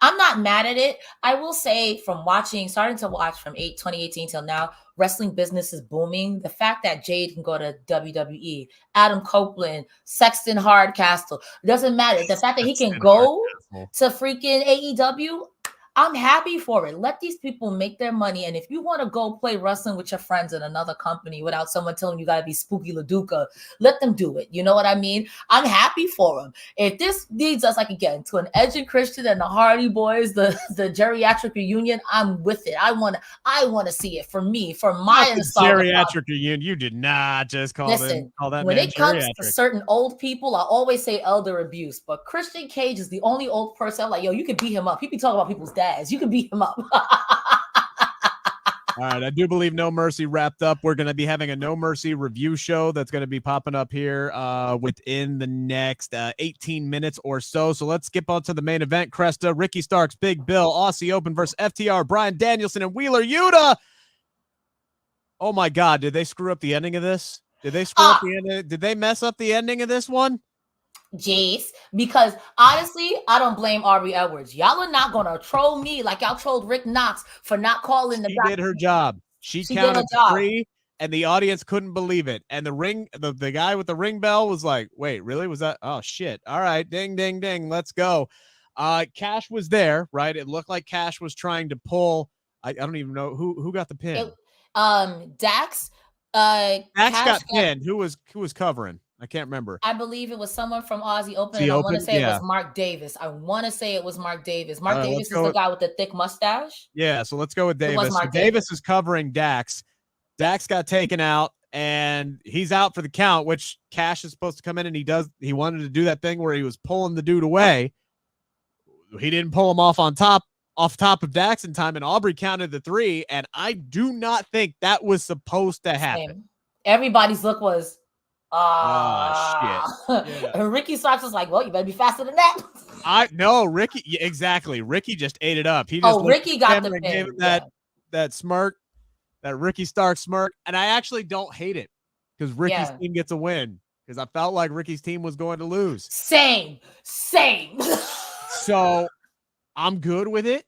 I'm not mad at it. I will say starting to watch from 2018 till now, wrestling business is booming. The fact that Jade can go to WWE, Adam Copeland, Sexton Hardcastle, doesn't matter. The fact that he can go to freaking AEW, I'm happy for it. Let these people make their money. And if you want to go play wrestling with your friends in another company without someone telling you got to be Spooky LaDuca, let them do it. You know what I mean? I'm happy for them. If this leads us, to an Edge and Christian and the Hardy Boys, the geriatric reunion, I'm with it. I want to see it for me, for my geriatric reunion. You did not just call that. When it comes to certain old people, I always say elder abuse, but Christian Cage is the only old person I'm like, yo, you can beat him up. He be talking about people's dads. You can beat him up. All right. I do believe No Mercy wrapped up. We're going to be having a No Mercy review show that's going to be popping up here within the next 18 minutes or so. So let's skip on to the main event. Cresta, Ricky Starks, Big Bill, Aussie Open versus FTR, Bryan Danielson and Wheeler Yuta. Oh my God. Did they screw up the ending of this? Did they screw up the ending? Did they mess up the ending of this one? Jace, because honestly, I don't blame Aubrey Edwards. Y'all are not gonna troll me like y'all trolled Rick Knox for not calling the guy. She did her job. She counted 3, and the audience couldn't believe it. And the guy with the ring bell was like, "Wait, really? Was that? Oh shit! All right, ding, ding, ding. Let's go." Cash was there, right? It looked like Cash was trying to pull. I don't even know who got the pin. Dax. Dax got pinned. Who was covering? I can't remember. I believe it was someone from Aussie Open. And I want to say it was Mark Davis. Mark Davis is the guy with the thick mustache. Yeah, so let's go with Davis. So Davis is covering Dax. Dax got taken out, and he's out for the count, which Cash is supposed to come in, and he wanted to do that thing where he was pulling the dude away. He didn't pull him off top of Dax in time, and Aubrey counted the 3, and I do not think that was supposed to happen. Everybody's look was, shit. Yeah. Ricky Starks was like, well, you better be faster than that. No, Ricky, exactly. Ricky just ate it up. He just Ricky got the pin. Gave him that smirk, that Ricky Starks smirk, and I actually don't hate it because Ricky's team gets a win because I felt like Ricky's team was going to lose. Same. So I'm good with it,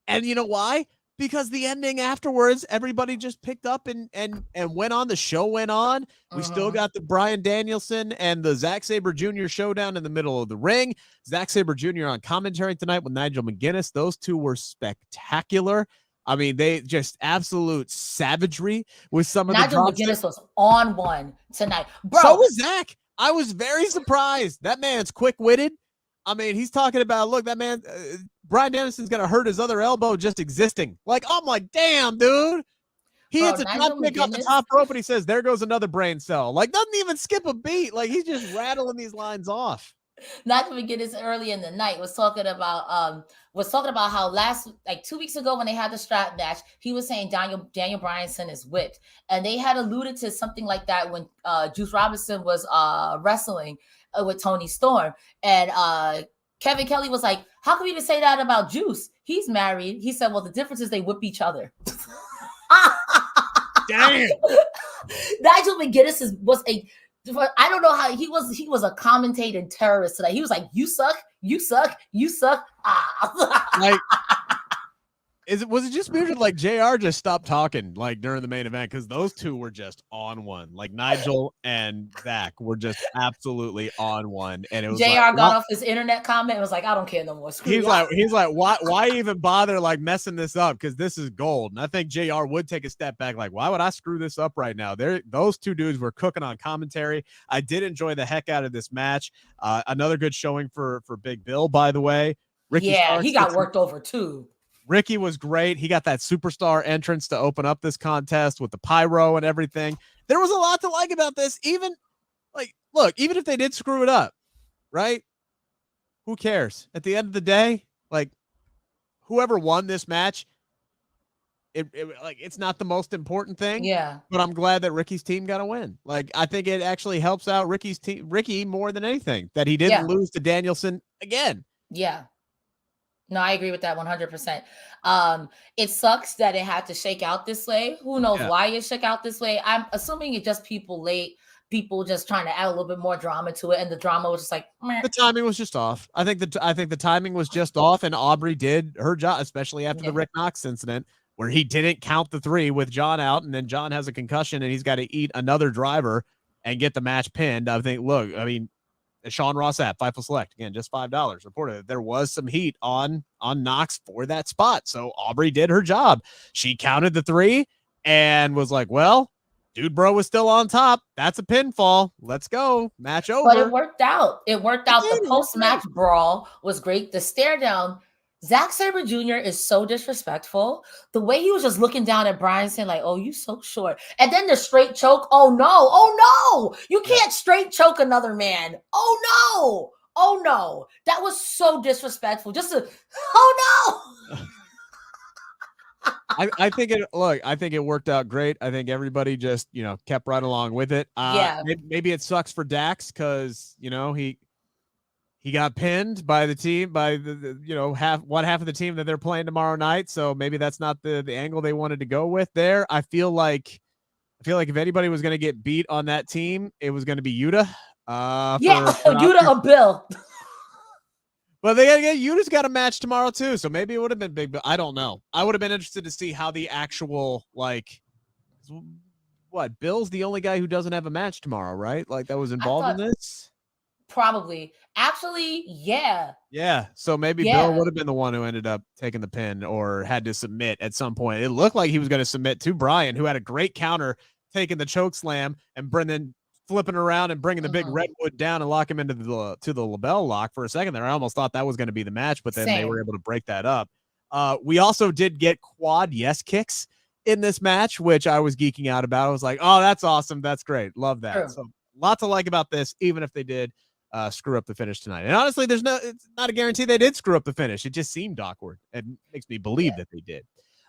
and you know why? Because the ending afterwards, everybody just picked up and went on. The show went on. We still got the Bryan Danielson and the Zack Sabre Jr. showdown in the middle of the ring. Zack Sabre Jr. on commentary tonight with Nigel McGuinness. Those two were spectacular. I mean, they just absolute savagery with some of Nigel the McGuinness was on one tonight. Bro. So was Zack. I was very surprised. That man's quick-witted. I mean, he's talking about, look, that man, Bryan Danielson's going to hurt his other elbow just existing. I'm like, damn, dude. He hits a top kick off the top rope and he says, there goes another brain cell. Doesn't even skip a beat. He's just rattling these lines off. Nigel McGuinness early in the night was talking about how 2 weeks ago when they had the strap match, he was saying Daniel Bryanson is whipped. And they had alluded to something like that when Juice Robinson was wrestling with Tony Storm. And Kevin Kelly was like, how can we even say that about Juice? He's married. He said, well, the difference is they whip each other. Damn. Nigel McGuinness was a I don't know how he was a commentating terrorist today. He was like, you suck, you suck, you suck. Like, was it just weird? Like JR just stopped talking like during the main event because those two were just on one. Like Nigel and Zack were just absolutely on one, and it was JR like, got off his internet comment and was like, I don't care no more. He's like, why even bother like messing this up? Because this is gold. And I think JR would take a step back. Like, why would I screw this up right now? Those two dudes were cooking on commentary. I did enjoy the heck out of this match. Another good showing for Big Bill, by the way. He got worked over too. Ricky was great. He got that superstar entrance to open up this contest with the pyro and everything. There was a lot to like about this. Even if they did screw it up, right? Who cares? At the end of the day, like whoever won this match, it's not the most important thing. Yeah. But I'm glad that Ricky's team got a win. Like I think it actually helps out Ricky more than anything that he didn't lose to Danielson again. Yeah. No, I agree with that 100%. It sucks that it had to shake out this way. Who knows why it shook out this way? I'm assuming it's just people just trying to add a little bit more drama to it, and the drama was just like meh. The timing was just off. I think the timing was just off, and Aubrey did her job, especially after the Rick Knox incident, where he didn't count the 3 with John out, and then John has a concussion, and he's got to eat another driver and get the match pinned. I think, look, I mean, Sean Ross app, Fightful Select, again, just $5. Reported that there was some heat on Knox for that spot. So Aubrey did her job. She counted the 3 and was like, well, dude, bro was still on top. That's a pinfall. Let's go. Match over. But it worked out. The post-match brawl was great. The stare down. Zack Sabre Jr. is so disrespectful. The way he was just looking down at Bryan saying like, oh, you so short. And then the straight choke. Oh no. You can't straight choke another man. Oh no. That was so disrespectful. I think it worked out great. I think everybody just, kept right along with it. Maybe it sucks for Dax because, he got pinned by the team, by the half of the team that they're playing tomorrow night. So maybe that's not the angle they wanted to go with there. I feel like if anybody was going to get beat on that team, it was going to be Yuta. Yuta or Bill. But Yuta's got a match tomorrow too. So maybe it would have been big, but I don't know. I would have been interested to see how the actual, Bill's the only guy who doesn't have a match tomorrow, right? Like that was involved in this? Probably. Actually, yeah. Yeah. So maybe Bill would have been the one who ended up taking the pin or had to submit at some point. It looked like he was going to submit to Bryan, who had a great counter, taking the choke slam and then flipping around and bringing the big redwood down and lock him into the label lock for a second there. I almost thought that was going to be the match, but then they were able to break that up. We also did get quad yes kicks in this match, which I was geeking out about. I was like, oh, that's awesome. That's great. Love that. True. So lots to like about this, even if they did screw up the finish tonight. And honestly, it's not a guarantee they did screw up the finish. It just seemed awkward. It makes me believe that they did.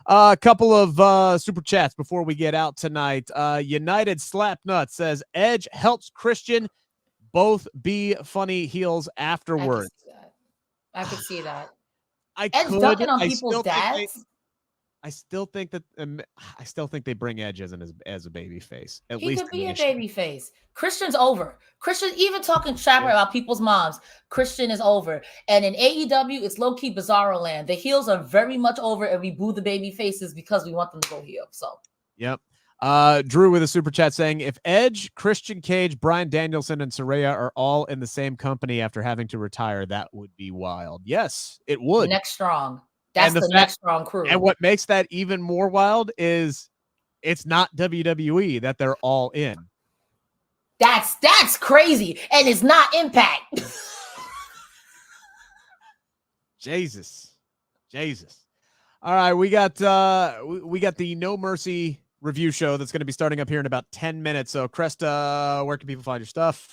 A couple of super chats before we get out tonight. United Slapnut says Edge helps Christian both be funny heels afterwards. I could see that. Edge dunking on people's dads. I still think they bring Edge as a baby face. He could be a baby face. Christian's over. Christian, even talking crap about people's moms, Christian is over. And in AEW, it's low-key Bizarro land. The heels are very much over, and we boo the baby faces because we want them to go heel. So, yep. Drew with a super chat saying, if Edge, Christian Cage, Bryan Danielson, and Saraya are all in the same company after having to retire, that would be wild. Yes, it would. Next strong. That's the next strong crew. And what makes that even more wild is it's not WWE that they're all in. That's crazy. And it's not Impact. Jesus. All right, we got the No Mercy review show that's going to be starting up here in about 10 minutes. So Cresta, where can people find your stuff?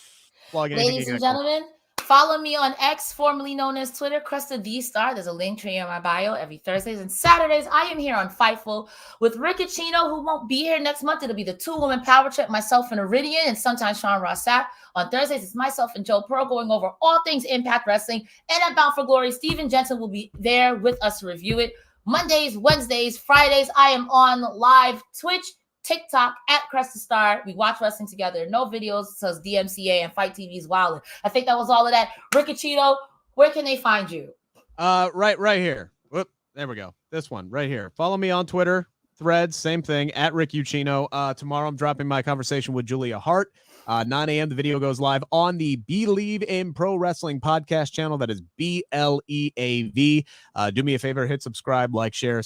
Ladies and gentlemen, follow me on X, formerly known as Twitter, Cresta D Star. There's a link tree in my bio. Every Thursdays and Saturdays, I am here on Fightful with Ucchino, who won't be here next month. It'll be the 2-woman power trip, myself and Iridian, and sometimes Sean Ross Sapp. On Thursdays, it's myself and Joe Pearl going over all things Impact Wrestling. And at Bound for Glory, Steven Jensen will be there with us to review it. Mondays, Wednesdays, Fridays, I am on live Twitch, TikTok at Cresta Star. We watch wrestling together. No videos, says DMCA and Fight TV's Wild. I think that was all of that. Ucchino, where can they find you? Right here. Whoop, there we go. This one right here. Follow me on Twitter, Threads, same thing, at Rick Ucchino. Tomorrow I'm dropping my conversation with Julia Hart. 9 a.m. The video goes live on the Believe in Pro Wrestling podcast channel. That is BLEAV. Do me a favor, hit subscribe, like, share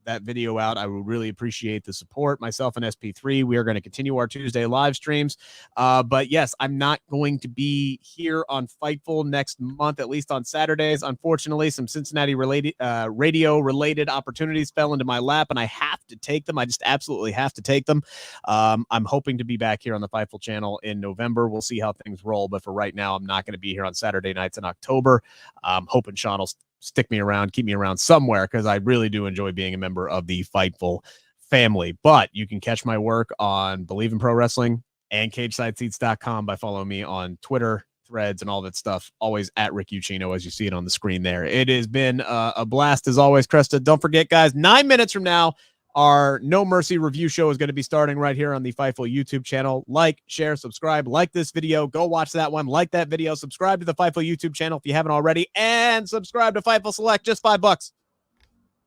that video out. I would really appreciate the support. Myself and SP3, we are going to continue our Tuesday live streams. But yes, I'm not going to be here on Fightful next month, at least on Saturdays. Unfortunately, some Cincinnati related radio related opportunities fell into my lap, and I have to take them. I just absolutely have to take them. I'm hoping to be back here on the Fightful channel in November. We'll see how things roll, but for right now, I'm not going to be here on Saturday nights in October. I'm hoping Sean will stick me around, keep me around somewhere, because I really do enjoy being a member of the Fightful family. But you can catch my work on Believe in Pro Wrestling and CageSideSeats.com by following me on Twitter, Threads, and all that stuff. Always at Rick Ucchino, as you see it on the screen there. It has been a blast as always, Cresta. Don't forget, guys, 9 minutes from now, our No Mercy review show is going to be starting right here on the Fightful YouTube channel. Like, share, subscribe, like this video. Go watch that one. Like that video. Subscribe to the Fightful YouTube channel if you haven't already. And subscribe to Fightful Select. Just $5.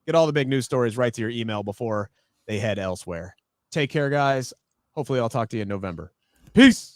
Get all the big news stories right to your email before they head elsewhere. Take care, guys. Hopefully I'll talk to you in November. Peace.